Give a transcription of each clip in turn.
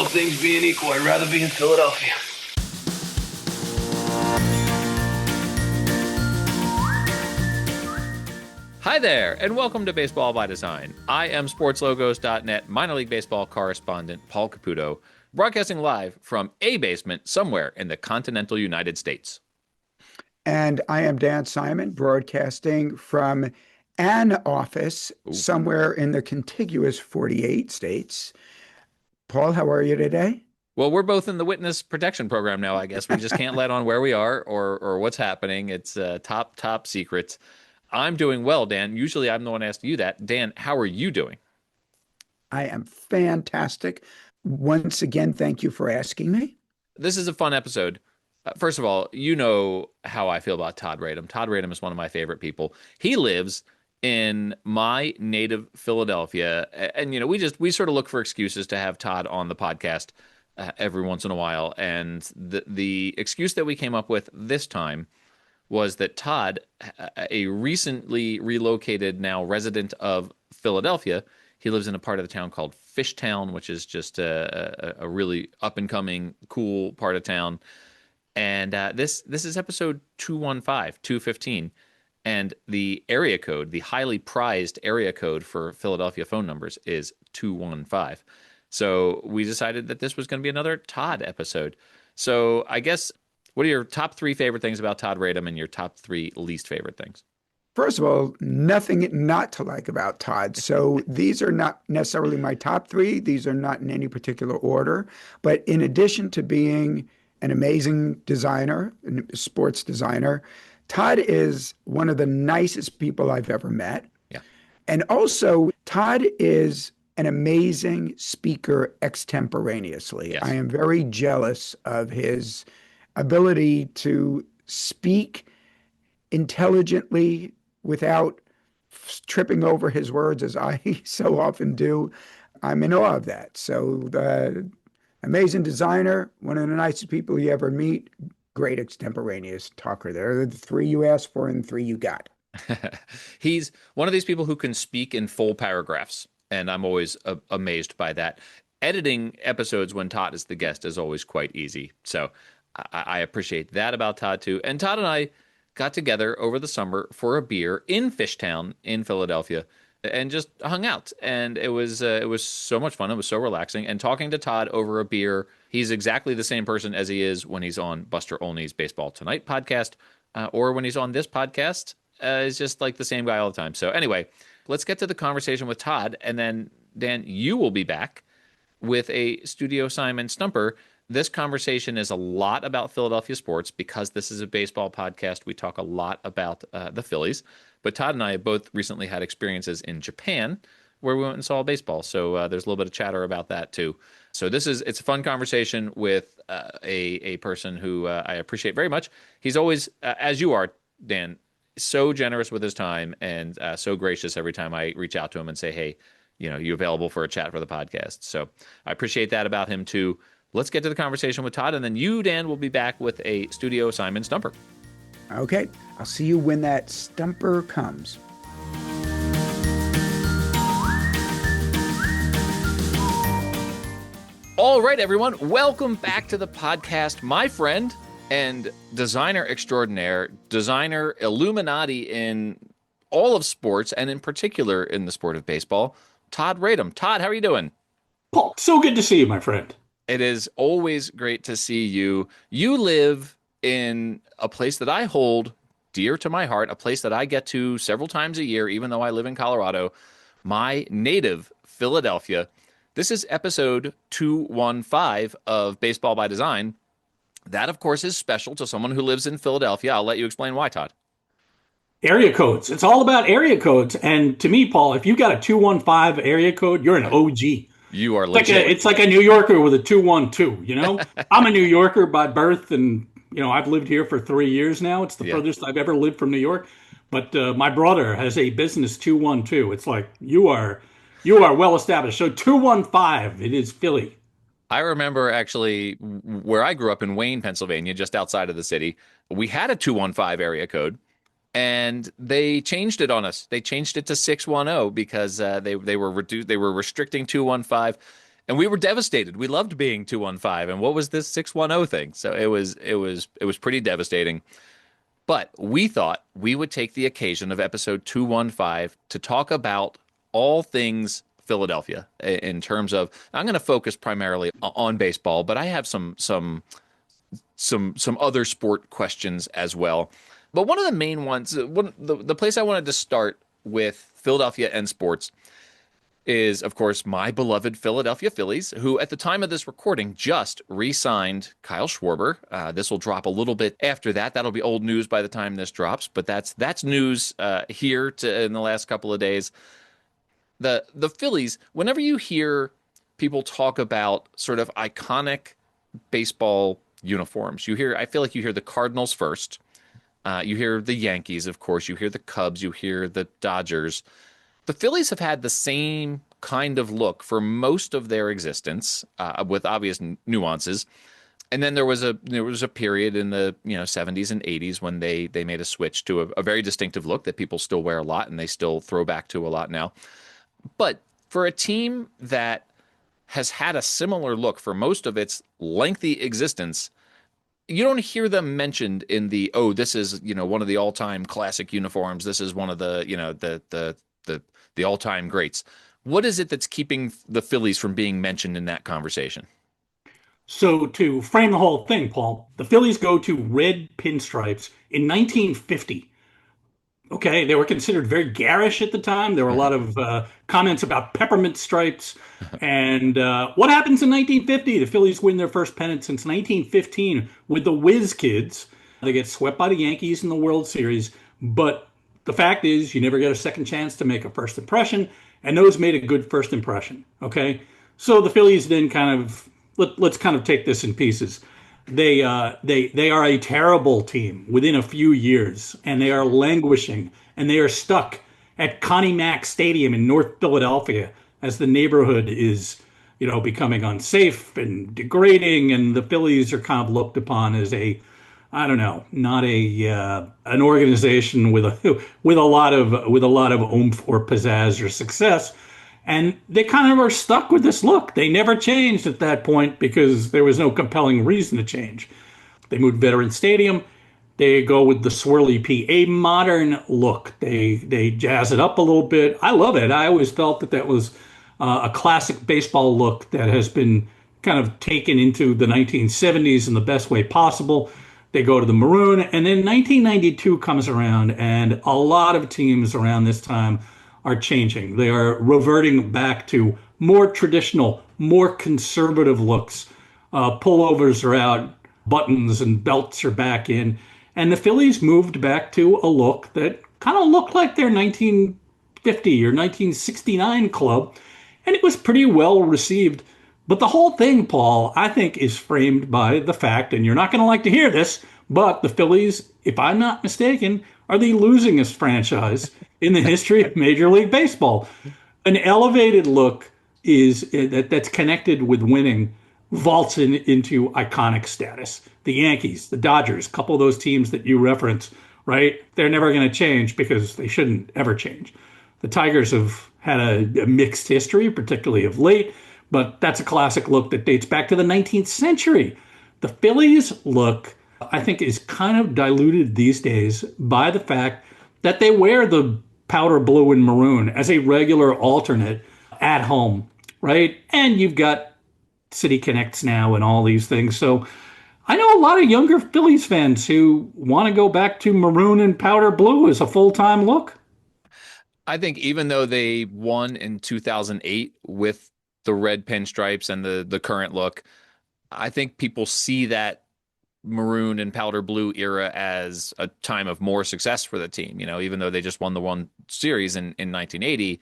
All things being equal, I'd rather be in Philadelphia. Hi there, and welcome to Baseball by Design. I am SportsLogos.net minor league baseball correspondent Paul Caputo, broadcasting live from a basement somewhere in the continental United States. And I am Dan Simon, broadcasting from an office somewhere in the contiguous 48 states. Paul, how are you today? Well, we're both in the witness protection program now, I guess. We just can't let on where we are or what's happening. It's top secret. I'm doing well, Dan. Usually I'm the one asking you that. Dan, how are you doing? I am fantastic. Once again, thank you for asking me. This is a fun episode. First of all, you know how I feel about Todd Radom. Todd Radom is one of my favorite people. He lives in my native Philadelphia. And, you know, we sort of look for excuses to have Todd on the podcast every once in a while. And the excuse that we came up with this time was that Todd, a recently relocated now resident of Philadelphia, he lives in a part of the town called Fishtown, which is just a really up-and-coming, cool part of town. And this is episode 215, and the area code, the highly prized area code for Philadelphia phone numbers is 215. So we decided that this was going to be another Todd episode. So I guess, what are your top three favorite things about Todd Radom and your top three least favorite things? First of all, nothing not to like about Todd. So these are not necessarily my top three. These are not in any particular order. But in addition to being an amazing designer, a sports designer, Todd is one of the nicest people I've ever met. Yeah. And also, Todd is an amazing speaker extemporaneously. Yes. I am very jealous of his ability to speak intelligently without tripping over his words, as I so often do. I'm in awe of that. So the amazing designer, one of the nicest people you ever meet, great extemporaneous talker. There, the three you asked for and the three you got. He's one of these people who can speak in full paragraphs, and I'm always amazed by that. Editing episodes when Todd is the guest is always quite easy. So I appreciate that about Todd, too. And Todd and I got together over the summer for a beer in Fishtown in Philadelphia and just hung out. And it was so much fun. It was so relaxing. And talking to Todd over a beer, he's exactly the same person as he is when he's on Buster Olney's Baseball Tonight podcast or when he's on this podcast. He's just like the same guy all the time. So anyway, let's get to the conversation with Todd. And then, Dan, you will be back with a Studio Simon Stumper. This conversation is a lot about Philadelphia sports because this is a baseball podcast. We talk a lot about the Phillies, but Todd and I both recently had experiences in Japan where we went and saw baseball. So there's a little bit of chatter about that too. So it's a fun conversation with a person who I appreciate very much. He's always, as you are, Dan, so generous with his time and so gracious every time I reach out to him and say, hey, you know, you available for a chat for the podcast. So I appreciate that about him too. Let's get to the conversation with Todd, and then you, Dan, will be back with a Studio Simon Stumper. Okay. I'll see you when that stumper comes. All right, everyone. Welcome back to the podcast. My friend and designer extraordinaire, designer Illuminati in all of sports, and in particular in the sport of baseball, Todd Radom. Todd, how are you doing? Paul, so good to see you, my friend. It is always great to see you. You live in a place that I hold dear to my heart, a place that I get to several times a year, even though I live in Colorado, my native Philadelphia. This is episode 215 of Baseball by Design. That, of course, is special to someone who lives in Philadelphia. I'll let you explain why, Todd. Area codes. It's all about area codes. And to me, Paul, if you got a 215 area code, you're an OG. You are legit. It's like a New Yorker with a 212, you know? I'm a New Yorker by birth, and, you know, I've lived here for 3 years now. It's the furthest I've ever lived from New York. But my brother has a business 212. It's like you are well established. So 215, it is Philly. I remember actually where I grew up in Wayne, Pennsylvania, just outside of the city. We had a 215 area code. And they changed it on us. They changed it to 610 because they were restricting 215. And we were devastated. We loved being 215. And what was this 610 thing? So it was pretty devastating. But we thought we would take the occasion of episode 215 to talk about all things Philadelphia in terms of, I'm going to focus primarily on baseball, but I have some other sport questions as well. But one of the main ones, the place I wanted to start with Philadelphia and sports is, of course, my beloved Philadelphia Phillies, who at the time of this recording just re-signed Kyle Schwarber. This will drop a little bit after that. That'll be old news by the time this drops, but that's news here in the last couple of days. The Phillies, whenever you hear people talk about sort of iconic baseball uniforms, I feel like you hear the Cardinals first. You hear the Yankees, of course. You hear the Cubs. You hear the Dodgers. The Phillies have had the same kind of look for most of their existence, with obvious nuances. And then there was a period in the 70s and 80s when they made a switch to a very distinctive look that people still wear a lot and they still throw back to a lot now. But for a team that has had a similar look for most of its lengthy existence, you don't hear them mentioned in this is one of the all-time classic uniforms. This is one of the the all-time greats. What is it that's keeping the Phillies from being mentioned in that conversation? So to frame the whole thing, Paul, the Phillies go to red pinstripes in 1950. Okay, they were considered very garish at the time. There were a lot of comments about peppermint stripes. And what happens in 1950? The Phillies win their first pennant since 1915 with the Whiz Kids. They get swept by the Yankees in the World Series. But the fact is, you never get a second chance to make a first impression. And those made a good first impression. Okay, so the Phillies then let's kind of take this in pieces. They are a terrible team within a few years, and they are languishing, and they are stuck at Connie Mack Stadium in North Philadelphia as the neighborhood is, becoming unsafe and degrading, and the Phillies are kind of looked upon as not an organization with a lot of oomph or pizzazz or success. And they kind of are stuck with this look. They never changed at that point because there was no compelling reason to change. They moved Veterans Stadium. They go with the swirly P, a modern look. They jazz it up a little bit. I love it. I always felt that was a classic baseball look that has been kind of taken into the 1970s in the best way possible. They go to the maroon. And then 1992 comes around, and a lot of teams around this time are changing. They are reverting back to more traditional, more conservative looks. Pullovers are out, buttons and belts are back in. And the Phillies moved back to a look that kind of looked like their 1950 or 1969 club. And it was pretty well received. But the whole thing, Paul, I think is framed by the fact, and you're not going to like to hear this, but the Phillies, if I'm not mistaken, are the losingest franchise in the history of Major League Baseball. An elevated look that's connected with winning vaults into iconic status. The Yankees, the Dodgers, a couple of those teams that you reference, right? They're never going to change because they shouldn't ever change. The Tigers have had a mixed history, particularly of late, but that's a classic look that dates back to the 19th century. The Phillies look, I think, is kind of diluted these days by the fact that they wear the powder blue and maroon as a regular alternate at home, right? And you've got City Connects now and all these things. So I know a lot of younger Phillies fans who want to go back to maroon and powder blue as a full-time look. I think even though they won in 2008 with the red pinstripes and the current look, I think people see that maroon and powder blue era as a time of more success for the team. Even though they just won the one series in 1980,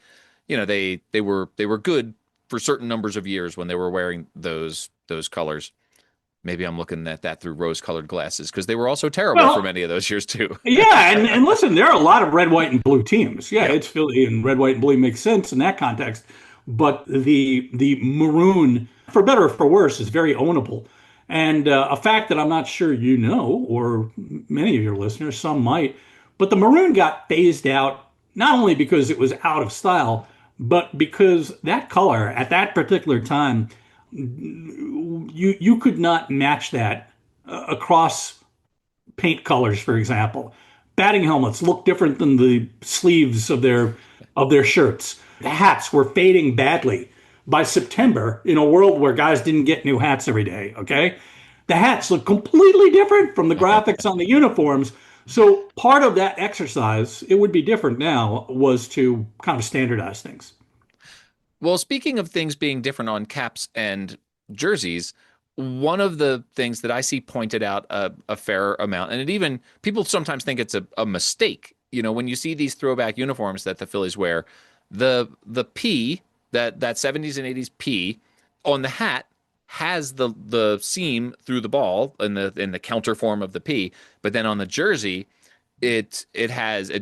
they were good for certain numbers of years when they were wearing those colors. Maybe I'm looking at that through rose-colored glasses because they were also terrible for many of those years too. Yeah, and listen, there are a lot of red, white, and blue teams. Yeah, it's Philly, and red, white, and blue makes sense in that context. But the maroon, for better or for worse, is very ownable. And a fact that I'm not sure you know, or many of your listeners, some might, but the maroon got phased out not only because it was out of style, But because that color at that particular time, you could not match that across paint colors, for example. Batting helmets look different than the sleeves of their shirts. The hats were fading badly. By September, in a world where guys didn't get new hats every day, okay? The hats look completely different from the graphics on the uniforms. So part of that exercise, it would be different now, was to kind of standardize things. Well, speaking of things being different on caps and jerseys, one of the things that I see pointed out a fair amount, and it even people sometimes think it's a mistake. When you see these throwback uniforms that the Phillies wear, the P that 70s and 80s P on the hat has the seam through the ball in the counter form of the P, but then on the jersey, it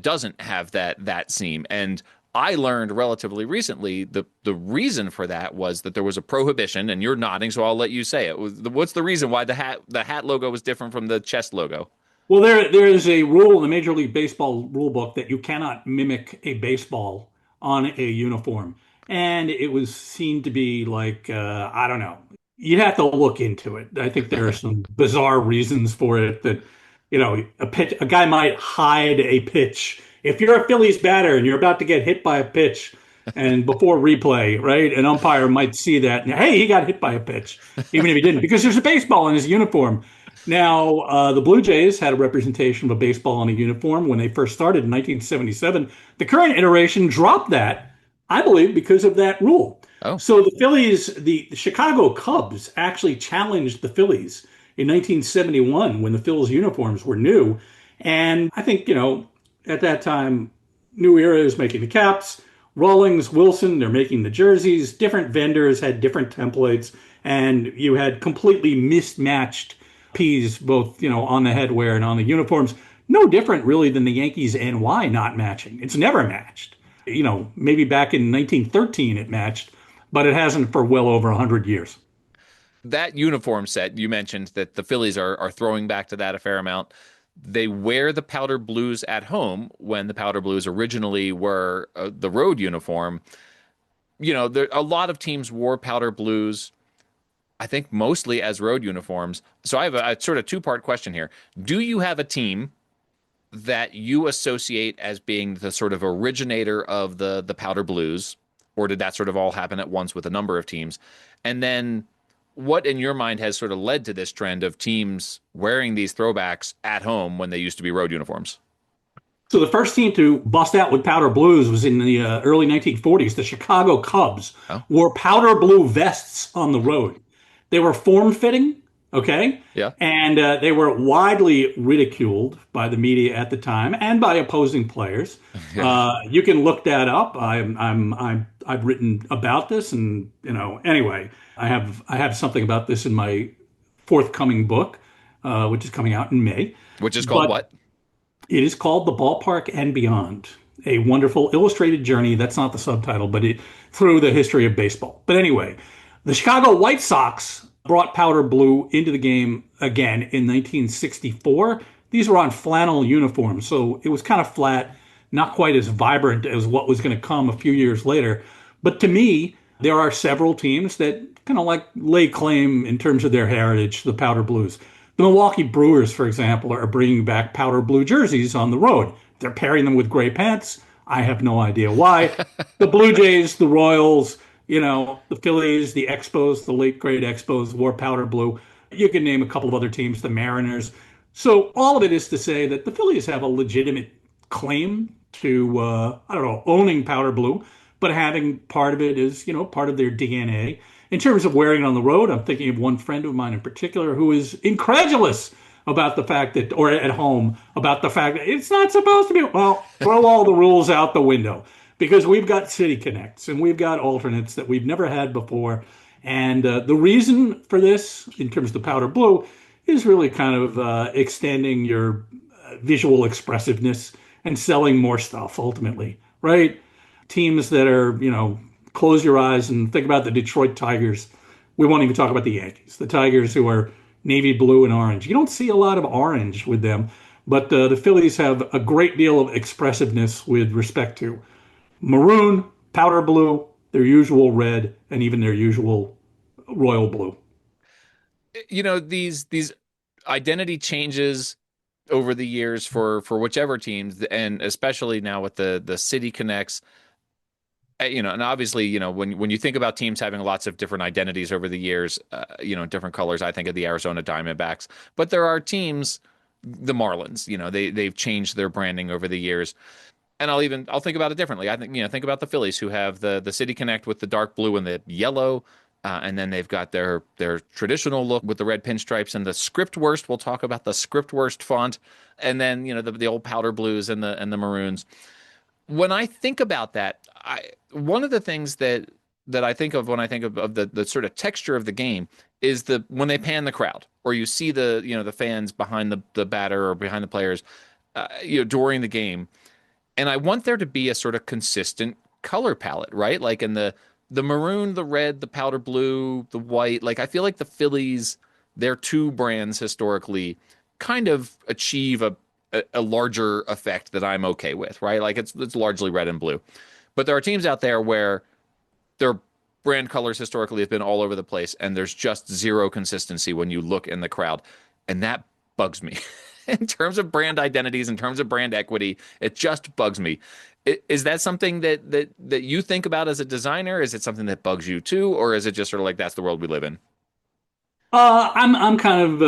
doesn't have that seam. And I learned relatively recently the reason for that was that there was a prohibition, and you're nodding, so I'll let you say it. What's the reason why the hat logo was different from the chest logo? Well, there is a rule in the Major League Baseball rule book that you cannot mimic a baseball on a uniform. And it was seen to be like, I don't know. You'd have to look into it. I think there are some bizarre reasons for it that, a guy might hide a pitch. If you're a Phillies batter and you're about to get hit by a pitch and before replay, right, an umpire might see that and, hey, he got hit by a pitch, even if he didn't, because there's a baseball in his uniform. Now, the Blue Jays had a representation of a baseball on a uniform when they first started in 1977. The current iteration dropped that, I believe, because of that rule. Oh. So the Chicago Cubs actually challenged the Phillies in 1971 when the Phillies uniforms were new. And I think, at that time, New Era is making the caps. Rawlings, Wilson, they're making the jerseys. Different vendors had different templates. And you had completely mismatched P's both, on the headwear and on the uniforms. No different really than the Yankees NY not matching. It's never matched. Maybe back in 1913 it matched, but it hasn't for well over 100 years. That uniform set, you mentioned that the Phillies are throwing back to that a fair amount. They wear the powder blues at home when the powder blues originally were the road uniform. A lot of teams wore powder blues, I think mostly as road uniforms. So I have a sort of two-part question here. Do you have a team that you associate as being the sort of originator of the powder blues, or did that sort of all happen at once with a number of teams? And then what in your mind has sort of led to this trend of teams wearing these throwbacks at home when they used to be road uniforms? So the first team to bust out with powder blues was in the early 1940s. The Chicago Cubs wore powder blue vests on the road. They were form-fitting, okay? Yeah. And they were widely ridiculed by the media at the time and by opposing players. You can look that up. I've written about this, and anyway, I have something about this in my forthcoming book, which is coming out in May. Which is called what? It is called The Ballpark and Beyond, a wonderful illustrated journey. That's not the subtitle, but through the history of baseball. But anyway, the Chicago White Sox brought powder blue into the game again in 1964. These were on flannel uniforms, so it was kind of flat, not quite as vibrant as what was going to come a few years later. But to me, there are several teams that kind of lay claim in terms of their heritage to the powder blues. The Milwaukee Brewers, for example, are bringing back powder blue jerseys on the road. They're pairing them with gray pants. I have no idea why. The Blue Jays, the Royals, the Phillies, the Expos, the late great Expos wore powder blue. You can name a couple of other teams, the Mariners. So all of it is to say that the Phillies have a legitimate claim to, owning powder blue, but having part of it is, part of their DNA. In terms of wearing it on the road, I'm thinking of one friend of mine in particular who is incredulous about the fact that, or at home, about the fact that it's not supposed to be. Well, throw all the rules out the window, because we've got City Connects and we've got alternates that we've never had before. And the reason for this, in terms of the powder blue, is really kind of extending your visual expressiveness and selling more stuff ultimately, right? Teams that are, close your eyes and think about the Detroit Tigers. We won't even talk about the Yankees. The Tigers, who are navy blue and orange. You don't see a lot of orange with them, but the Phillies have a great deal of expressiveness with respect to maroon, powder blue, their usual red, and even their usual royal blue. These identity changes over the years for whichever teams, and especially now with the City Connects, and obviously, when you think about teams having lots of different identities over the years, different colors, I think of the Arizona Diamondbacks. But there are teams, the Marlins, they've changed their branding over the years. And I'll think about it differently. I think about the Phillies, who have the City Connect with the dark blue and the yellow, and then they've got their traditional look with the red pinstripes and the script worst. We'll talk about the script worst font, and then the old powder blues and the maroons. When I think about that, one of the things that I think of when I think of the sort of texture of the game is when they pan the crowd, or you see the fans behind the batter or behind the players, during the game. And I want there to be a sort of consistent color palette, right? Like in the maroon, the red, the powder blue, the white. Like I feel like the Phillies, their two brands historically, kind of achieve a larger effect that I'm okay with, right? Like it's largely red and blue. But there are teams out there where their brand colors historically have been all over the place, and there's just zero consistency when you look in the crowd. And that bugs me. In terms of brand identities, in terms of brand equity, it just bugs me. Is that something that you think about as a designer? Is it something that bugs you too, or is it just sort of like that's the world we live in? I'm kind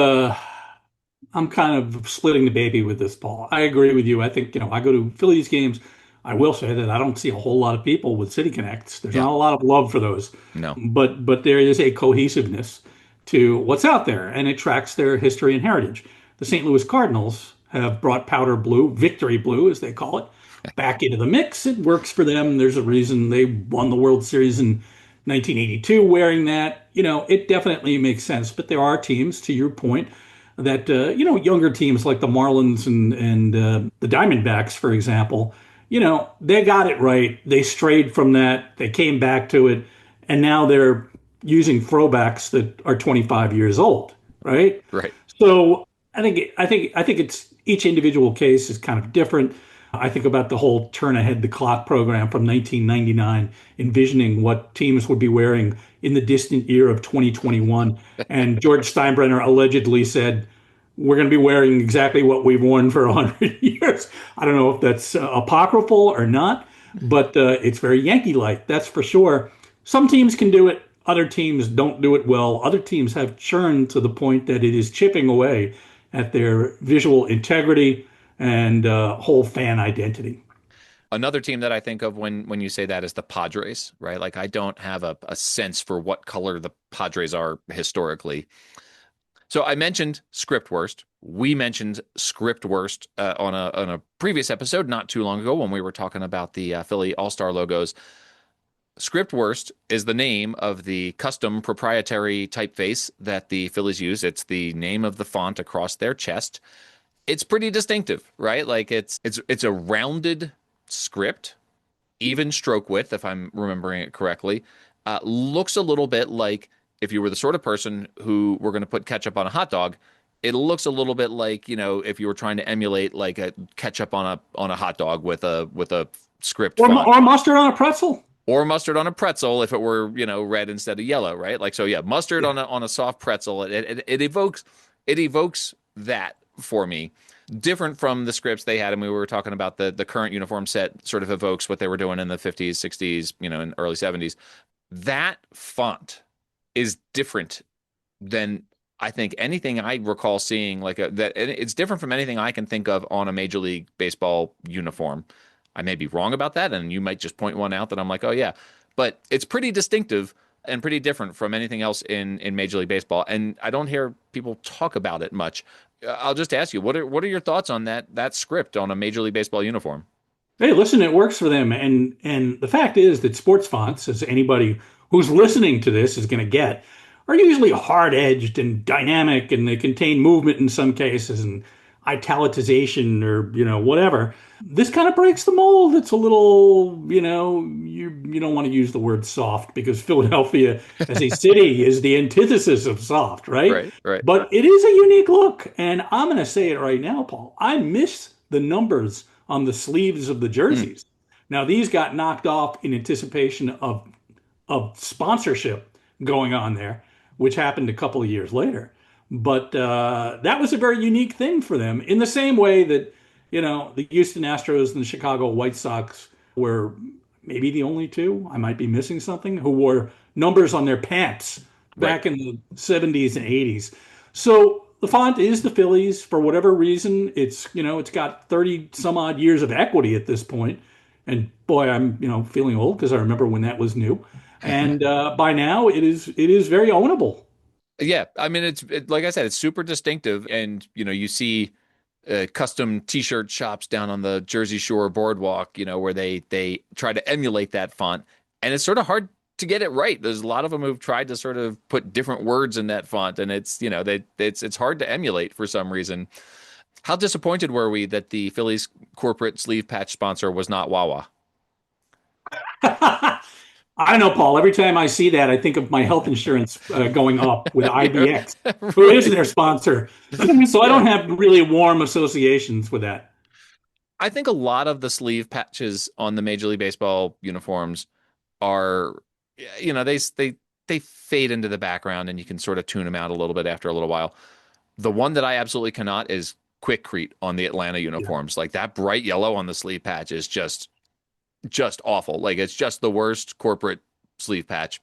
of splitting the baby with this, Paul. I agree with you. I think, I go to Phillies games. I will say that I don't see a whole lot of people with City Connects. There's Yeah, not a lot of love for those, no, but there is a cohesiveness to what's out there, and it tracks their history and heritage. The St. Louis Cardinals have brought powder blue, victory blue, as they call it, back into the mix. It works for them. There's a reason they won the World Series in 1982 wearing that. It definitely makes sense. But there are teams, to your point, that younger teams like the Marlins and the Diamondbacks, for example, they got it right. They strayed from that. They came back to it, and now they're using throwbacks that are 25 years old, right? right. So I think it's each individual case is kind of different. I think about the whole turn ahead the clock program from 1999, envisioning what teams would be wearing in the distant year of 2021. And George Steinbrenner allegedly said, we're going to be wearing exactly what we've worn for 100 years. I don't know if that's apocryphal or not, but it's very Yankee-like, that's for sure. Some teams can do it. Other teams don't do it well. Other teams have churned to the point that it is chipping away at their visual integrity and whole fan identity. Another team that I think of when you say that is the Padres, right? Like I don't have a sense for what color the Padres are historically. So I mentioned script worst. We mentioned script worst on a previous episode not too long ago when we were talking about the Philly All-Star logos. Script worst is the name of the custom proprietary typeface that the Phillies use. It's the name of the font across their chest. It's pretty distinctive, right? Like it's a rounded script, even stroke width, if I'm remembering it correctly. Looks a little bit like if you were the sort of person who were going to put ketchup on a hot dog. It looks a little bit like, if you were trying to emulate like a ketchup on a hot dog with a script font. Or mustard on a pretzel. Or mustard on a pretzel if it were, red instead of yellow, right? Like so, yeah, mustard on a soft pretzel. It evokes that for me. Different from the scripts they had, and we were talking about the current uniform set sort of evokes what they were doing in the 50s, 60s, and early 70s. That font is different than I think anything I recall seeing that. It's different from anything I can think of on a Major League Baseball uniform. I may be wrong about that, and you might just point one out that I'm like, oh yeah, but it's pretty distinctive and pretty different from anything else in Major League Baseball, and I don't hear people talk about it much. I'll just ask you, what are your thoughts on that script on a Major League Baseball uniform? Hey, listen, it works for them, and the fact is that sports fonts, as anybody who's listening to this is going to get, are usually hard-edged and dynamic, and they contain movement in some cases and italicization or whatever. This kind of breaks the mold. It's a little, you don't want to use the word soft because Philadelphia as a city is the antithesis of soft, right? Right. But it is a unique look, and I'm going to say it right now, Paul. I miss the numbers on the sleeves of the jerseys. Now these got knocked off in anticipation of sponsorship going on there, which happened a couple of years later. But that was a very unique thing for them, in the same way that, the Houston Astros and the Chicago White Sox were maybe the only two, I might be missing something, who wore numbers on their pants Right. back in the 70s and 80s. So the font is the Phillies for whatever reason. It's got 30 some odd years of equity at this point. And boy, I'm, feeling old because I remember when that was new. And by now it is very ownable. Yeah, I mean like I said, it's super distinctive, and you see custom T-shirt shops down on the Jersey Shore boardwalk, where they try to emulate that font, and it's sort of hard to get it right. There's a lot of them who've tried to sort of put different words in that font, and it's hard to emulate for some reason. How disappointed were we that the Phillies corporate sleeve patch sponsor was not Wawa? I don't know, Paul. Every time I see that, I think of my health insurance going up with Yeah, IBX, who is right. their sponsor. So I Yeah. don't have really warm associations with that. I think a lot of the sleeve patches on the Major League Baseball uniforms are, they fade into the background, and you can sort of tune them out a little bit after a little while. The one that I absolutely cannot is Quickcrete on the Atlanta Yeah. uniforms. Like that bright yellow on the sleeve patch is just awful. Like it's just the worst corporate sleeve patch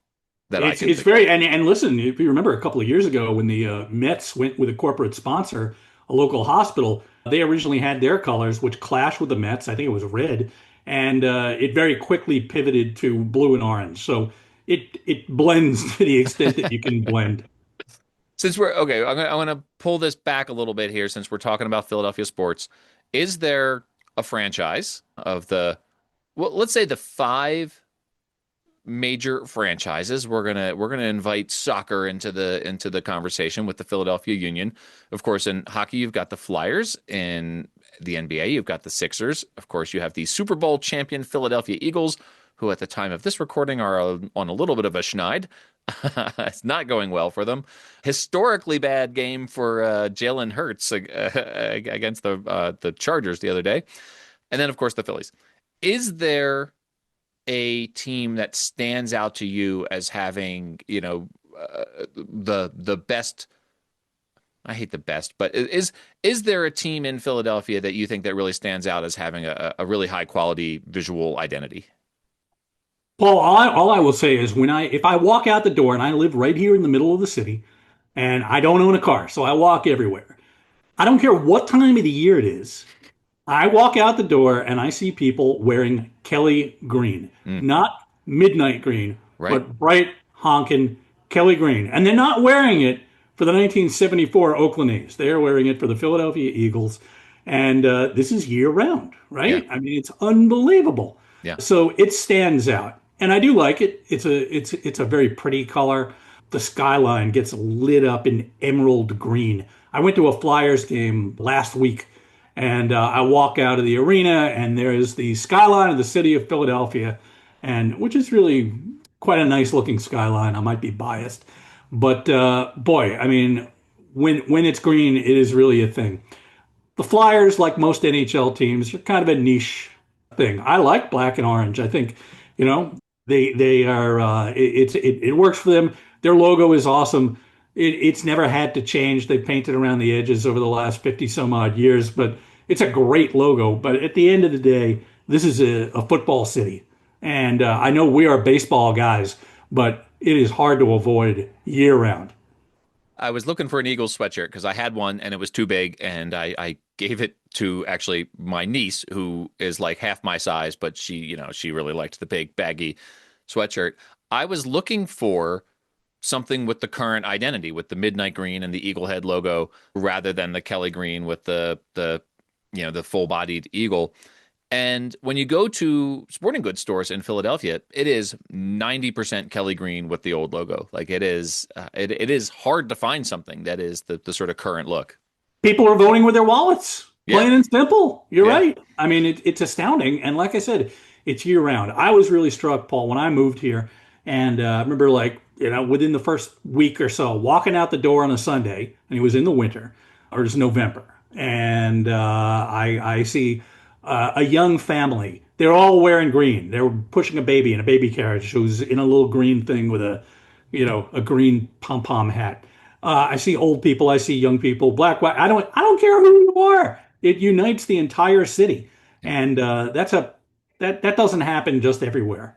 that I It's can it's think of. very and listen, if you remember a couple of years ago when the Mets went with a corporate sponsor, a local hospital, they originally had their colors, which clashed with the Mets. I think it was red, and it very quickly pivoted to blue and orange. So it blends to the extent that you can blend. Since we're okay, I'm gonna pull this back a little bit here since we're talking about Philadelphia sports. Is there a franchise of well, let's say the five major franchises? We're gonna invite soccer into the conversation with the Philadelphia Union. Of course, in hockey, you've got the Flyers. In the NBA, you've got the Sixers. Of course, you have the Super Bowl champion Philadelphia Eagles, who at the time of this recording are on a little bit of a schneid. It's not going well for them. Historically bad game for Jalen Hurts against the Chargers the other day, and then of course the Phillies. Is there a team that stands out to you as having, the best? I hate the best, but is there a team in Philadelphia that you think that really stands out as having a really high quality visual identity? Paul, all I will say is if I walk out the door and I live right here in the middle of the city and I don't own a car, so I walk everywhere. I don't care what time of the year it is. I walk out the door and I see people wearing Kelly green, Mm, not midnight green, right? but bright honking Kelly green. And they're not wearing it for the 1974 Oakland A's. They're wearing it for the Philadelphia Eagles. And this is year round, Yeah, right? I mean, it's unbelievable. yeah. So it stands out. And I do like it. It's a very pretty color. The skyline gets lit up in emerald green. I went to a Flyers game last week, and I walk out of the arena, and there is the skyline of the city of Philadelphia, and which is really quite a nice looking skyline. I might be biased, but boy, I mean, when it's green, it is really a thing. The Flyers, like most NHL teams, are kind of a niche thing. I like black and orange. I think, you know, they are. It works for them. Their logo is awesome. It's never had to change. They painted around the edges over the last 50 some odd years, but it's a great logo. But at the end of the day, this is a football city, and I know we are baseball guys, but it is hard to avoid year round. I was looking for an Eagles sweatshirt because I had one and it was too big, and I gave it to actually my niece, who is like half my size, but she really liked the big baggy sweatshirt. I was looking for something with the current identity, with the midnight green and the eagle head logo, rather than the Kelly green with the full bodied eagle. And when you go to sporting goods stores in Philadelphia, it is 90% Kelly green with the old logo. Like it is hard to find something that is the sort of current look. People are voting with their wallets, Yeah, plain and simple. You're yeah. right. I mean, it's astounding. And like I said, it's year round. I was really struck, Paul, when I moved here. And I remember, like, within the first week or so, walking out the door on a Sunday, and it was in the winter, or it's November. And I see a young family they're all wearing green. They're pushing a baby in a baby carriage who's in a little green thing with a green pom-pom hat. I see old people, I see young people, black, white. I don't care who you are. It unites the entire city, Yeah. and that doesn't happen just everywhere.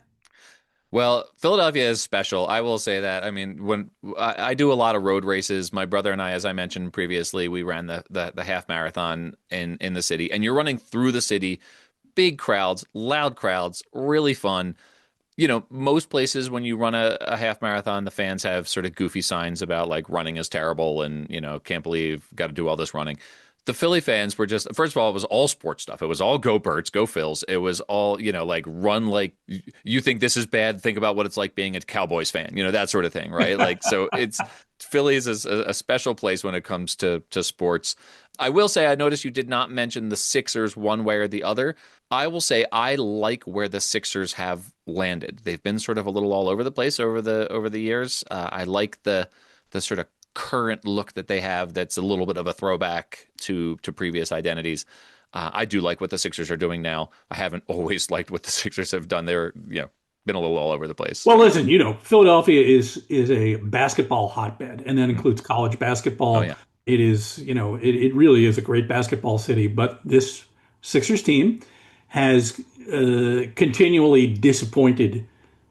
Well, Philadelphia is special. I will say that. I mean, when I do a lot of road races, my brother and I, as I mentioned previously, we ran the half marathon in the city, and you're running through the city, big crowds, loud crowds, really fun. Most places when you run a half marathon, the fans have sort of goofy signs about like running is terrible and, can't believe got to do all this running. The Philly fans were just, first of all, it was all sports stuff. It was all go Birds, go Phils. It was all, like run like you think this is bad. Think about what it's like being a Cowboys fan, that sort of thing, right? Like, so Phillies is a special place when it comes to sports. I will say, I noticed you did not mention the Sixers one way or the other. I will say I like where the Sixers have landed. They've been sort of a little all over the place over the years. I like the sort of current look that they have. That's a little bit of a throwback to previous identities. I do like what the Sixers are doing now. I haven't always liked what the Sixers have done. They're been a little all over the place. Well, listen, Philadelphia is a basketball hotbed, and that includes college Oh basketball. yeah, It is, it really is a great basketball city. But this Sixers team has continually disappointed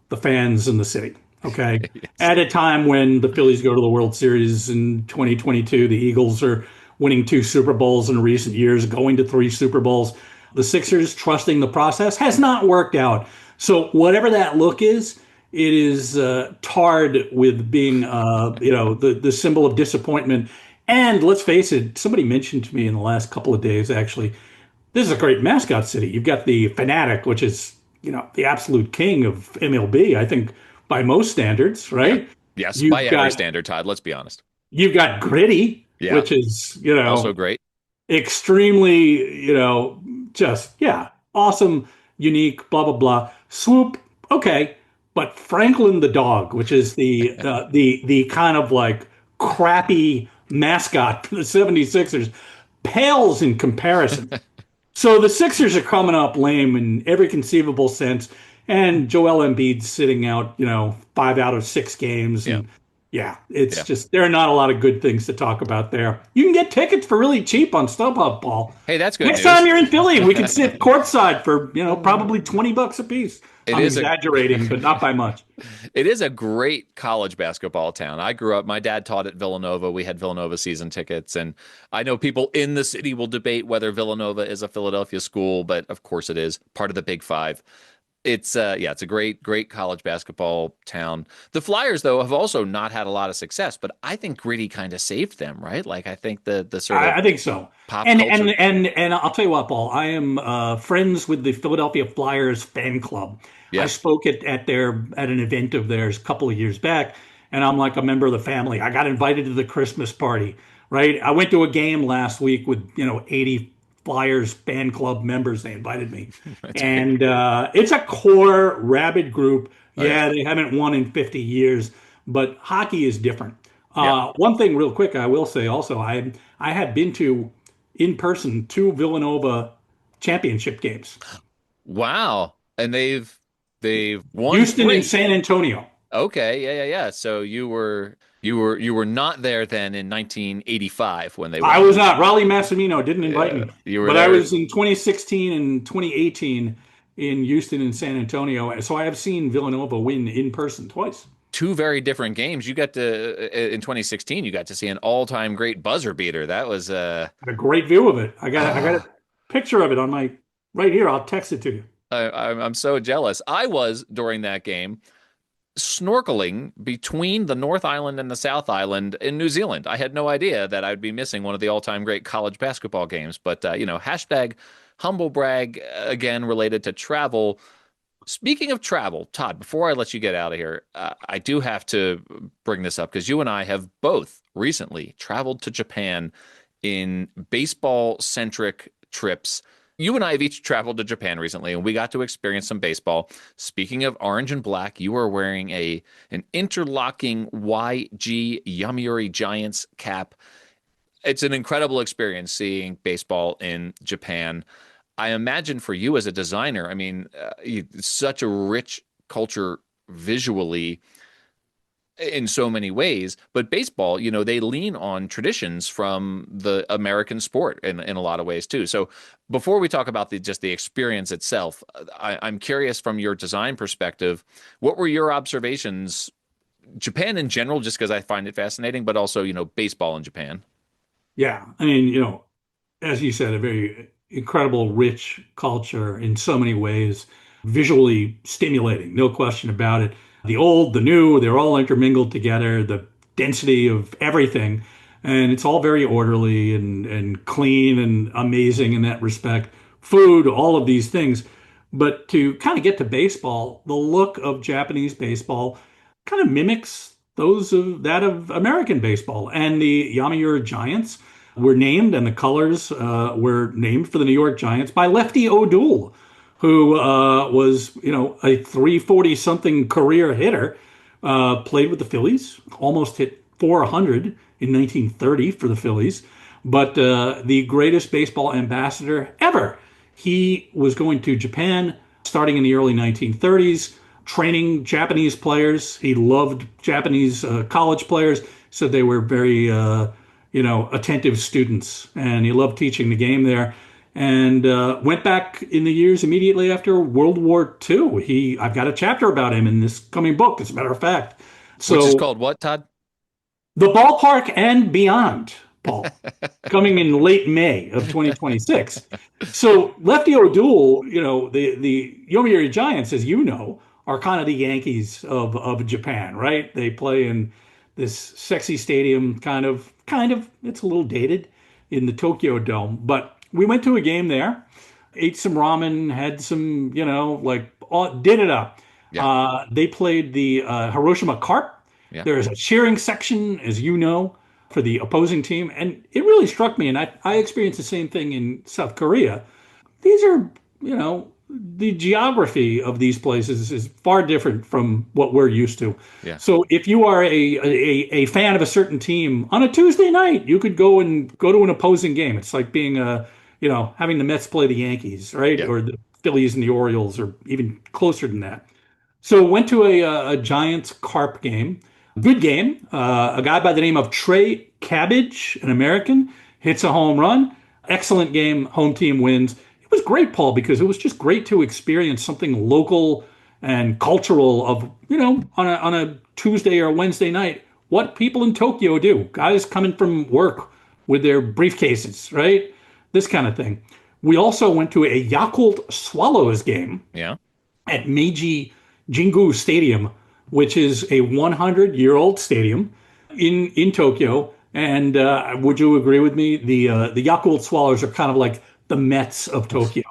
the fans in the city. Okay. yes. At a time when the Phillies go to the World Series in 2022, the Eagles are winning 2 Super Bowls in recent years, going to 3 Super Bowls. The Sixers, trusting the process, has not worked out. So whatever that look is, it is tarred with being, the symbol of disappointment. And let's face it, somebody mentioned to me in the last couple of days, actually, this is a great mascot city. You've got the Fanatic, which is, the absolute king of MLB, I think, by most standards, Yeah. right? Yes, by You've every got standard, Todd. Let's be honest. you've got Gritty, Yeah, which is, also great. extremely, just yeah, awesome, unique, blah blah blah. Swoop, okay, but Franklin the dog, which is the kind of like crappy mascot for the 76ers, pales in comparison. So the Sixers are coming up lame in every conceivable sense, and Joel Embiid's sitting out, 5 out of 6 games, Yeah, and yeah, it's yeah. just there are not a lot of good things to talk about there. You can get tickets for really cheap on StubHub, Paul. Hey, that's good Next time news. you're in Philly, we can sit courtside for, probably $20 a piece. It I'm is a exaggerating, but not by much. It is a great college basketball town. I grew up, my dad taught at Villanova. We had Villanova season tickets. And I know people in the city will debate whether Villanova is a Philadelphia school, but of course it is part of the Big Five. It's a great college basketball town. The Flyers, though, have also not had a lot of success, but I think Gritty kind of saved them, right? Like I think the sort of I think so. pop And culture. and I'll tell you what, Paul. I am friends with the Philadelphia Flyers fan club. I Yeah. spoke at an event of theirs a couple of years back, and I'm like a member of the family. I got invited to the Christmas party. Right. I went to a game last week with 80 Flyers fan club members. They invited me, That's great. and it's a core rabid group. Oh yeah. Yeah, they haven't won in 50 years, but hockey is different. Yeah. One thing, real quick, I will say also, I have been to in person 2 Villanova championship games, Wow. And they've won Houston and 3. San Antonio. Okay, yeah. So you were not there then in 1985 when they I won. was not. Raleigh Massimino didn't invite Yeah, me, you were but I there. was in 2016 and 2018 in Houston and San Antonio. So I have seen Villanova win in person twice. Two very different games. You got to in 2016. You got to see an all-time great buzzer beater. That was Had a great view of it. I got a picture of it on my right here. I'll text it to you. I'm so jealous. I was during that game snorkeling between the North Island and the South Island in New Zealand. I had no idea that I'd be missing one of the all-time great college basketball games. But hashtag humble brag again related to travel. Speaking of travel, Todd, before I let you get out of here, I do have to bring this up because you and I have both recently traveled to Japan in baseball-centric trips. You and I have each traveled to Japan recently, and we got to experience some baseball. Speaking of orange and black, you are wearing an interlocking YG Yomiuri Giants cap. It's an incredible experience seeing baseball in Japan. I imagine for you as a designer, I mean, it's such a rich culture visually in so many ways. But baseball, they lean on traditions from the American sport in a lot of ways too. So before we talk about just the experience itself, I'm curious from your design perspective, what were your observations, Japan in general, just because I find it fascinating, but also, baseball in Japan? Yeah, I mean, as you said, a very incredible, rich culture in so many ways, visually stimulating, no question about it. The old, the new, they're all intermingled together, the density of everything. And it's all very orderly and clean and amazing in that respect. Food, all of these things. But to kind of get to baseball, the look of Japanese baseball kind of mimics those of that of American baseball. And the Yomiuri Giants were named, and the colors were named for the New York Giants by Lefty O'Doul, who was, a 340 something career hitter, played with the Phillies, almost hit 400 in 1930 for the Phillies, but the greatest baseball ambassador ever. He was going to Japan starting in the early 1930s, training Japanese players. He loved Japanese college players, so they were very attentive students, and he loved teaching the game there. And went back in the years immediately after World War II. I've got a chapter about him in this coming book, as a matter of fact. Which is So, called what, Todd? The Ballpark and Beyond, Paul, coming in late May of 2026. So Lefty O'Doul, the Yomiuri Giants, as you know, are kind of the Yankees of Japan, right? They play in this sexy stadium, kind of, it's a little dated in the Tokyo Dome. But we went to a game there, ate some ramen, had some, did it up. Yeah. They played the Hiroshima Carp. Yeah. There is a cheering section, as you know, for the opposing team. And it really struck me, and I experienced the same thing in South Korea. These are, the geography of these places is far different from what we're used to. Yeah. So if you are a fan of a certain team on a Tuesday night, you could go to an opposing game. It's like being having the Mets play the Yankees, right? Yeah. Or the Phillies and the Orioles, or even closer than that. So went to a Giants Carp game. Good game. A guy by the name of Trey Cabbage, an American, hits a home run. Excellent game. Home team wins. It was great, Paul, because it was just great to experience something local and cultural of, on a Tuesday or a Wednesday night, what people in Tokyo do. Guys coming from work with their briefcases, right? This kind of thing. We also went to a Yakult Swallows game. Yeah. At Meiji Jingu Stadium, which is a 100-year-old stadium in Tokyo. And would you agree with me? The Yakult Swallows are kind of like the Mets of Tokyo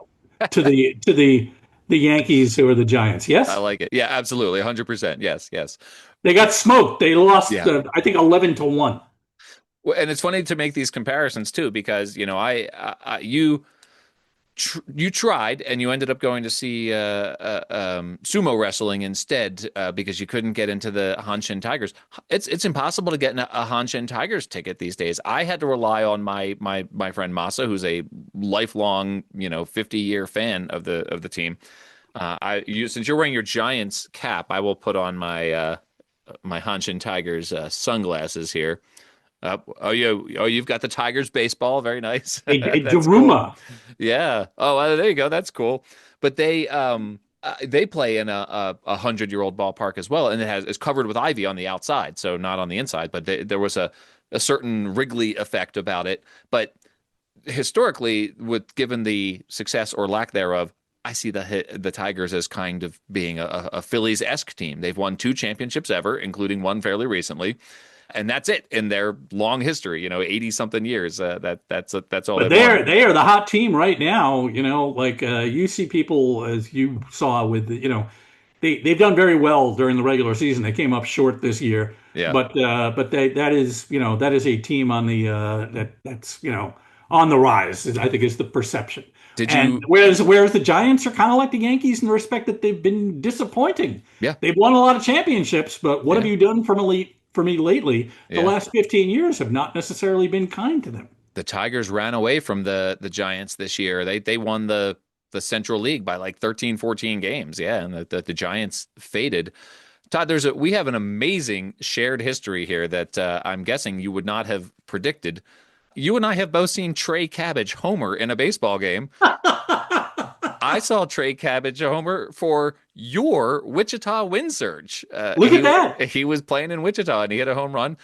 to the Yankees, who are the Giants. Yes, I like it. Yeah, absolutely, 100%. Yes, yes. They got smoked. They lost, Yeah. I think, 11-1. Well, and it's funny to make these comparisons too, because you you tried and you ended up going to see sumo wrestling instead because you couldn't get into the Hanshin Tigers. It's impossible to get a Hanshin Tigers ticket these days. I had to rely on my friend Masa, who's a lifelong 50-year fan of the team. Since you're wearing your Giants cap, I will put on my my Hanshin Tigers sunglasses here. You've got the Tigers baseball. Very nice. A That's Daruma. cool. Yeah. Oh, there you go. That's cool. But they play in a 100-year-old ballpark as well, and it's covered with ivy on the outside, so not on the inside. But there was a certain Wrigley effect about it. But historically, given the success or lack thereof, I see the Tigers as kind of being a Phillies-esque team. They've won 2 championships ever, including one fairly recently. And that's it in their long history, 80 something years. That's all. But they are the hot team right now. You see people, as you saw with they've done very well during the regular season. They came up short this year. Yeah. But that is a team on the that's on the rise. I think is the perception. Whereas the Giants are kind of like the Yankees in the respect that they've been disappointing. Yeah. They've won a lot of championships, but what have you done for me lately? The last 15 years have not necessarily been kind to them. The Tigers ran away from the Giants this year. They won the Central League by like 13, 14 games. Yeah, and the Giants faded. Todd, we have an amazing shared history here that I'm guessing you would not have predicted. You and I have both seen Trey Cabbage homer in a baseball game. I saw Trey Cabbage homer for your Wichita Wind Surge. Look at that. He was playing in Wichita and he hit a home run.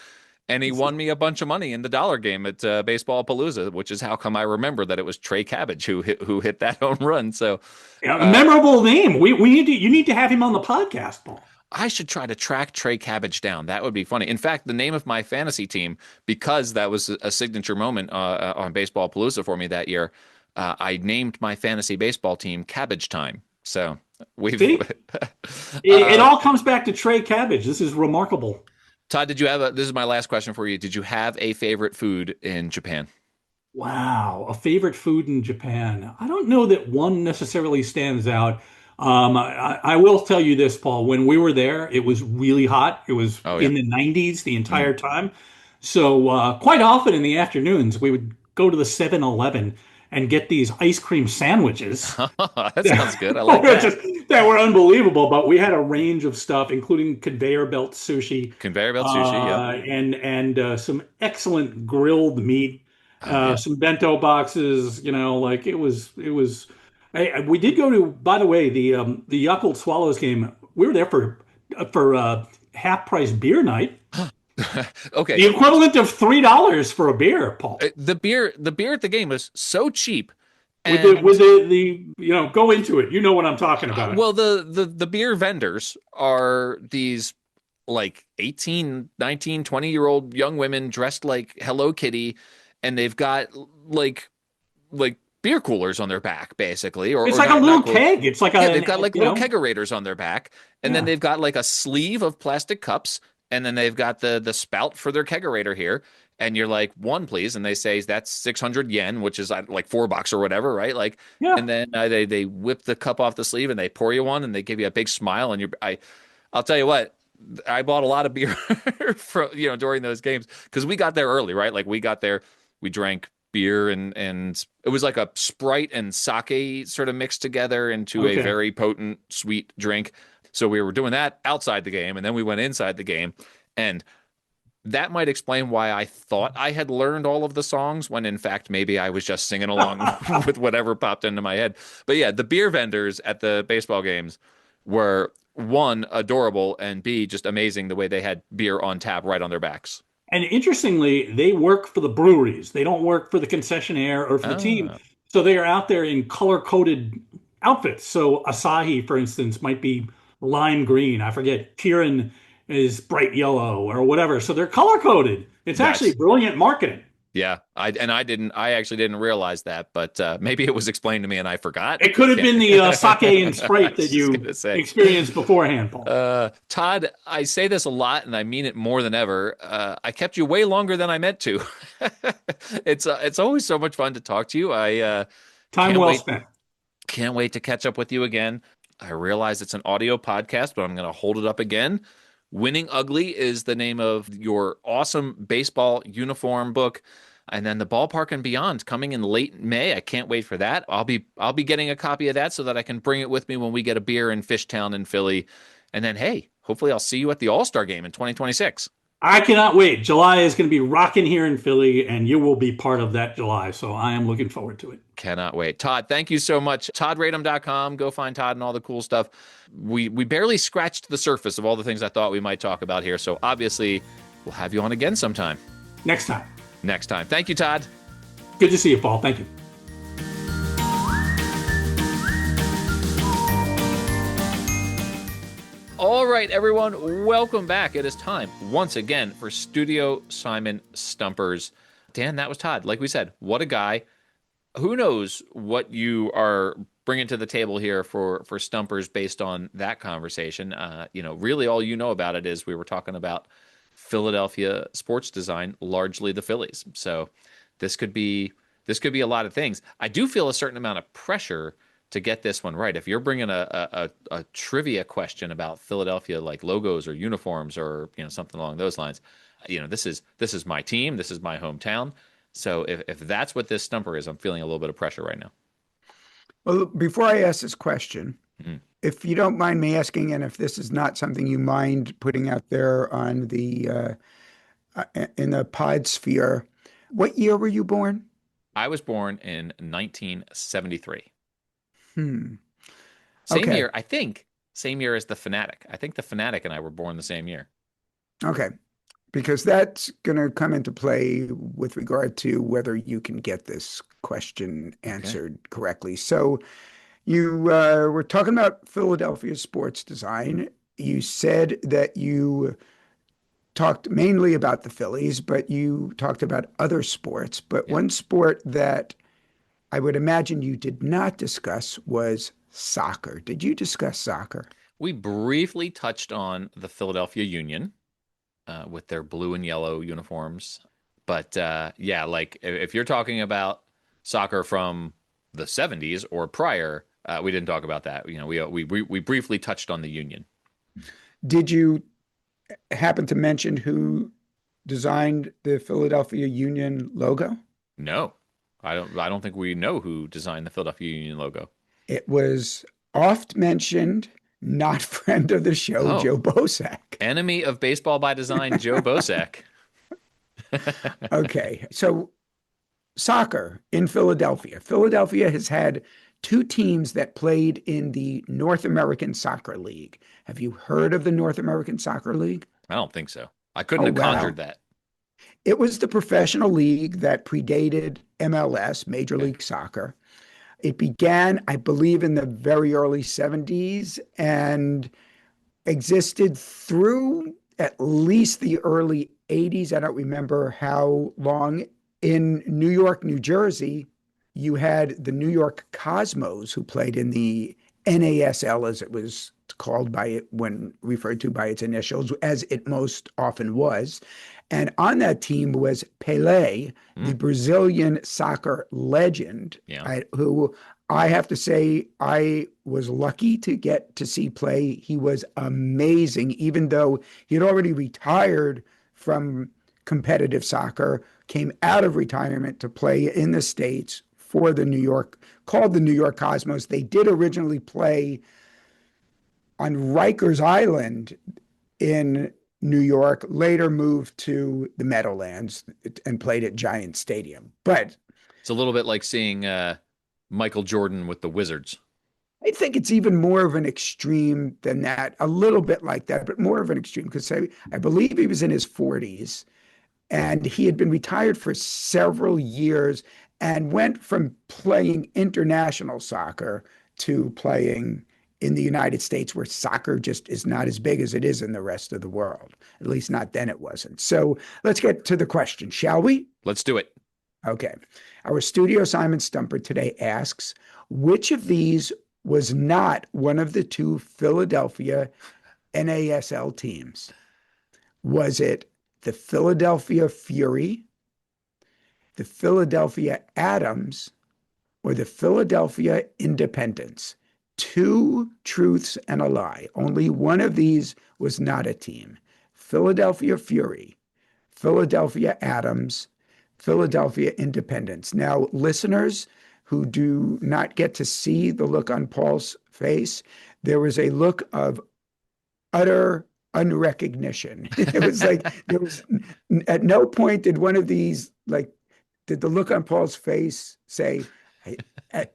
And he won me a bunch of money in the dollar game at Baseball Palooza, which is how come I remember that it was Trey Cabbage who hit that home run. So, memorable name. You need to have him on the podcast, Paul. I should try to track Trey Cabbage down. That would be funny. In fact, the name of my fantasy team, because that was a signature moment on Baseball Palooza for me that year, I named my fantasy baseball team Cabbage Time. So we've it all comes back to Trey Cabbage. This is remarkable. Todd, this is my last question for you. Did you have a favorite food in Japan? Wow, a favorite food in Japan. I don't know that one necessarily stands out. I will tell you this, Paul. When we were there, it was really hot. It was in the 90s the entire time. So quite often in the afternoons, we would go to the 7-Eleven and get these ice cream sandwiches. That sounds good. I like that. That were unbelievable, but we had a range of stuff, including conveyor belt sushi. Conveyor belt sushi, yeah. And some excellent grilled meat, some bento boxes, like it was, we did go to, by the way, the Yakult Swallows game. We were there for half price beer night. Okay. The equivalent of $3 for a beer, Paul. The beer at the game was so cheap. With the go into it. You know what I'm talking about. Well, the beer vendors are these like 18, 19, 20-year-old young women dressed like Hello Kitty, and they've got like beer coolers on their back, basically. It's like a little keg. It's like they've got like little kegerators on their back, and then they've got like a sleeve of plastic cups. And then they've got the spout for their kegerator here. And you're like, one, please. And they say that's 600 yen, which is like $4 or whatever, right? Like, and then they whip the cup off the sleeve and they pour you one and they give you a big smile. And I'll tell you what, I bought a lot of beer during those games because we got there early, right? Like we got there, we drank beer and it was like a Sprite and sake sort of mixed together into a very potent, sweet drink. So we were doing that outside the game, and then we went inside the game. And that might explain why I thought I had learned all of the songs when, in fact, maybe I was just singing along with whatever popped into my head. But yeah, the beer vendors at the baseball games were, one, adorable, and B, just amazing the way they had beer on tap right on their backs. And interestingly, they work for the breweries. They don't work for the concessionaire or for the team. So they are out there in color-coded outfits. So Asahi, for instance, might be lime green. I forget. Kirin is bright yellow or whatever. So they're color coded. It's actually brilliant marketing. Yeah, I actually didn't realize that, but maybe it was explained to me and I forgot. It could have been the sake and Sprite that you experienced beforehand, Paul. Todd, I say this a lot and I mean it more than ever. I kept you way longer than I meant to. It's always so much fun to talk to you. Time well spent. Can't wait to catch up with you again. I realize it's an audio podcast, but I'm going to hold it up again. Winning Ugly is the name of your awesome baseball uniform book. And then The Ballpark and Beyond coming in late May. I can't wait for that. I'll be getting a copy of that so that I can bring it with me when we get a beer in Fishtown in Philly. And then, hey, hopefully I'll see you at the All-Star game in 2026. I cannot wait. July is going to be rocking here in Philly, and you will be part of that July. So I am looking forward to it. Cannot wait. Todd, thank you so much. ToddRadom.com. Go find Todd and all the cool stuff. We barely scratched the surface of all the things I thought we might talk about here. So obviously, we'll have you on again sometime. Next time. Thank you, Todd. Good to see you, Paul. Thank you. All right, everyone, welcome back. It is time once again for Studio Simon Stumpers. Dan, that was Todd. Like we said, what a guy. Who knows what you are bringing to the table here for Stumpers based on that conversation. Really all you know about it is we were talking about Philadelphia sports design, largely the Phillies. So this could be a lot of things. I do feel a certain amount of pressure to get this one right. If you're bringing a trivia question about Philadelphia, like logos or uniforms or something along those lines, this is my team, this is my hometown. So if that's what this stumper is, I'm feeling a little bit of pressure right now. Well, before I ask this question, Mhm. if you don't mind me asking, and if this is not something you mind putting out there on in the pod sphere, what year were you born? I was born in 1973. Hmm. Same Okay. year, I think, same year as the Fanatic. I think the Fanatic and I were born the same year. Okay. Because that's going to come into play with regard to whether you can get this question Okay. answered correctly. So you were talking about Philadelphia sports design. You said that you talked mainly about the Phillies, but you talked about other sports. But Yeah. one sport that I would imagine you did not discuss was soccer. Did you discuss soccer? We briefly touched on the Philadelphia Union with their blue and yellow uniforms. But yeah, like if you're talking about soccer from the 70s or prior, we didn't talk about that. You know, we briefly touched on the Union. Did you happen to mention who designed the Philadelphia Union logo? No, I don't think we know who designed the Philadelphia Union logo. It was oft mentioned, not friend of the show, Oh, Joe Bosack. enemy of baseball by design, Joe Bosack. Okay, so soccer in Philadelphia. Philadelphia has had two teams that played in the North American Soccer League. Have you heard of the North American Soccer League? I don't think so. I couldn't Oh, have conjured wow. that. It was the professional league that predated MLS, Major Okay. League Soccer. It began, I believe, in the very early 70s and existed through at least the early 80s. I don't remember how long. In New York, New Jersey, you had the New York Cosmos who played in the NASL, as it was called by it when referred to by its initials, as it most often was. And on that team was Pelé, the Mm, Brazilian soccer legend, yeah. who I have to say I was lucky to get to see play. He was amazing, even though he had already retired from competitive soccer, came out of retirement to play in the States for the New York, called the New York Cosmos. They did originally play on Rikers Island in New York, later moved to the Meadowlands and played at Giant Stadium. But It's a little bit like seeing Michael Jordan with the Wizards. I think it's even more of an extreme than that, a little bit like that, but more of an extreme because I believe he was in his 40s and he had been retired for several years and went from playing international soccer to playing in the United States, where soccer just is not as big as it is in the rest of the world. At least not then it wasn't. So let's get to the question, shall we? Let's do it. Okay. Our studio Simon Stumper today asks, which of these was not one of the two Philadelphia NASL teams? Was it the Philadelphia Fury, the Philadelphia Atoms, or the Philadelphia Independents? Two truths and a lie. Only one of these was not a team. Philadelphia Fury, Philadelphia Atoms, Philadelphia Independents. Now, listeners who do not get to see the look on Paul's face, there was a look of utter unrecognition. It was like there was at no point did one of these did the look on Paul's face say,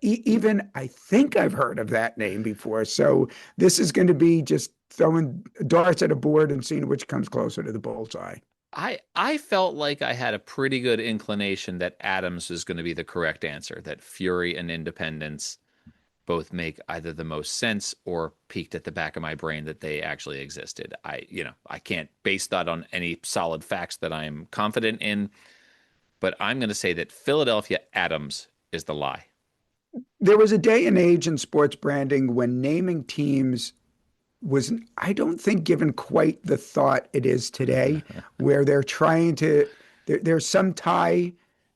even I think I've heard of that name before. So this is going to be just throwing darts at a board and seeing which comes closer to the bullseye. I felt like I had a pretty good inclination that Adams is going to be the correct answer, that Fury and Independence both make either the most sense or peaked at the back of my brain that they actually existed. I can't base that on any solid facts that I'm confident in, but I'm going to say that Philadelphia Adams is the lie. There was a day and age in sports branding when naming teams was, I don't think, given quite the thought it is today, where they're trying to, there's some tie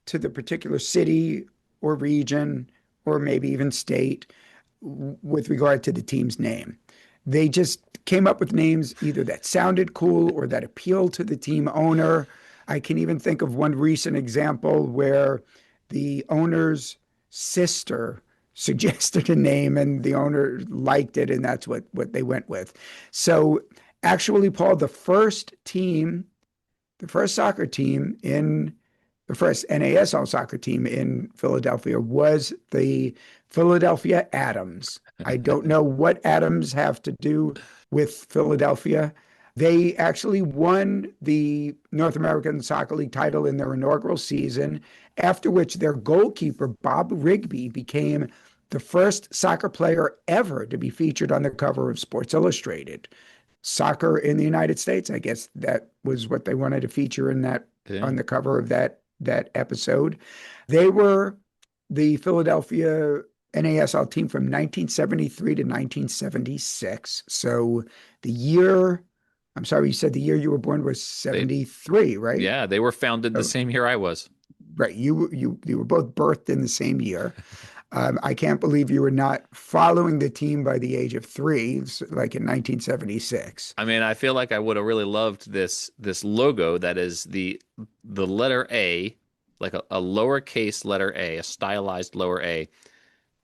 to the particular city or region or maybe even state with regard to the team's name. They just came up with names either that sounded cool or that appealed to the team owner. I can even think of one recent example where the owner's sister suggested a name and the owner liked it, and that's what they went with. So actually, Paul, the first soccer team in the first NASL soccer team in Philadelphia was the Philadelphia Atoms. I don't know what atoms have to do with Philadelphia. They actually won the North American Soccer League title in their inaugural season, after which their goalkeeper, Bob Rigby, became the first soccer player ever to be featured on the cover of Sports Illustrated. Soccer in the United States, I guess that was what they wanted to feature in that on the cover of that episode. They were the Philadelphia NASL team from 1973 to 1976. So the year, I'm sorry, you said the year you were born was 73, right? Yeah, they were founded the same year I was. Right. You were both birthed in the same year. I can't believe you were not following the team by the age of 3, like in 1976. I mean, I feel like I would have really loved this logo that is the letter A, like a lowercase letter A, a stylized lower A,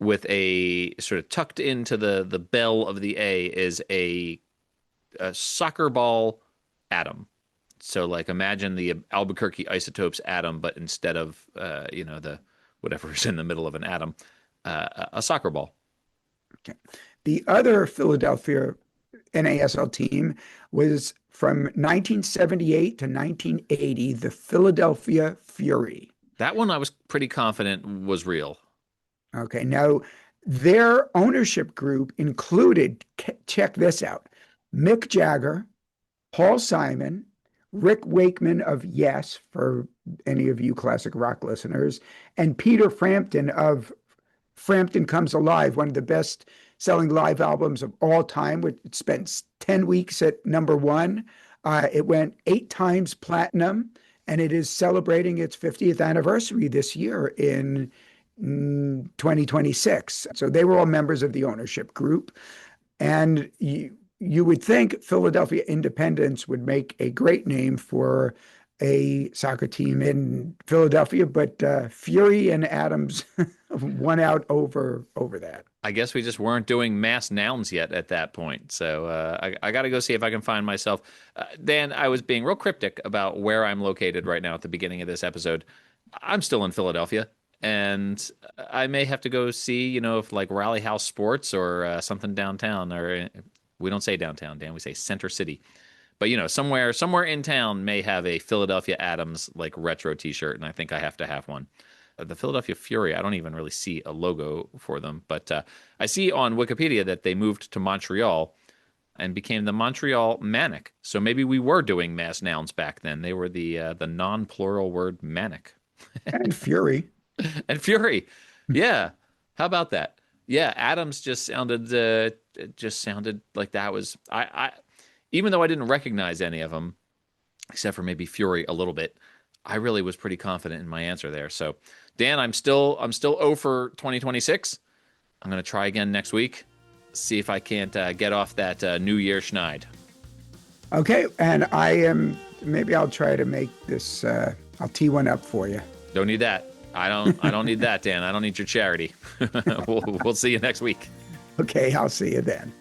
with a sort of tucked into the bell of the A is a soccer ball atom. So like imagine the Albuquerque Isotopes atom, but instead of the whatever's in the middle of an atom, a soccer ball. Okay. The other Philadelphia NASL team was from 1978 to 1980, the Philadelphia Fury. That one I was pretty confident was real. Okay. Now, their ownership group included, check this out, Mick Jagger, Paul Simon, Rick Wakeman of Yes, for any of you classic rock listeners, and Peter Frampton of Frampton Comes Alive, one of the best selling live albums of all time. It spent 10 weeks at #1. It went 8 times platinum, and it is celebrating its 50th anniversary this year in 2026. So they were all members of the ownership group. And you would think Philadelphia Independence would make a great name for a soccer team in Philadelphia, but Fury and Adams won out over that. I guess we just weren't doing mass nouns yet at that point. So I got to go see if I can find myself. Dan, I was being real cryptic about where I'm located right now at the beginning of this episode. I'm still in Philadelphia, and I may have to go see, if like Rally House Sports or something downtown, or we don't say downtown, Dan, we say Center City. But, somewhere in town may have a Philadelphia Adams like retro T-shirt, and I think I have to have one. The Philadelphia Fury, I don't even really see a logo for them, but I see on Wikipedia that they moved to Montreal and became the Montreal Manic. So maybe we were doing mass nouns back then. They were the non-plural word manic. And Fury. And Fury. Yeah. How about that? Yeah, Adams just sounded like that was I even though I didn't recognize any of them, except for maybe Fury a little bit, I really was pretty confident in my answer there. So, Dan, I'm still 0 for 2026. I'm going to try again next week, see if I can't get off that New Year schneid. Okay, and maybe I'll try to make this, I'll tee one up for you. Don't need that. I don't need that, Dan. I don't need your charity. We'll see you next week. Okay, I'll see you then.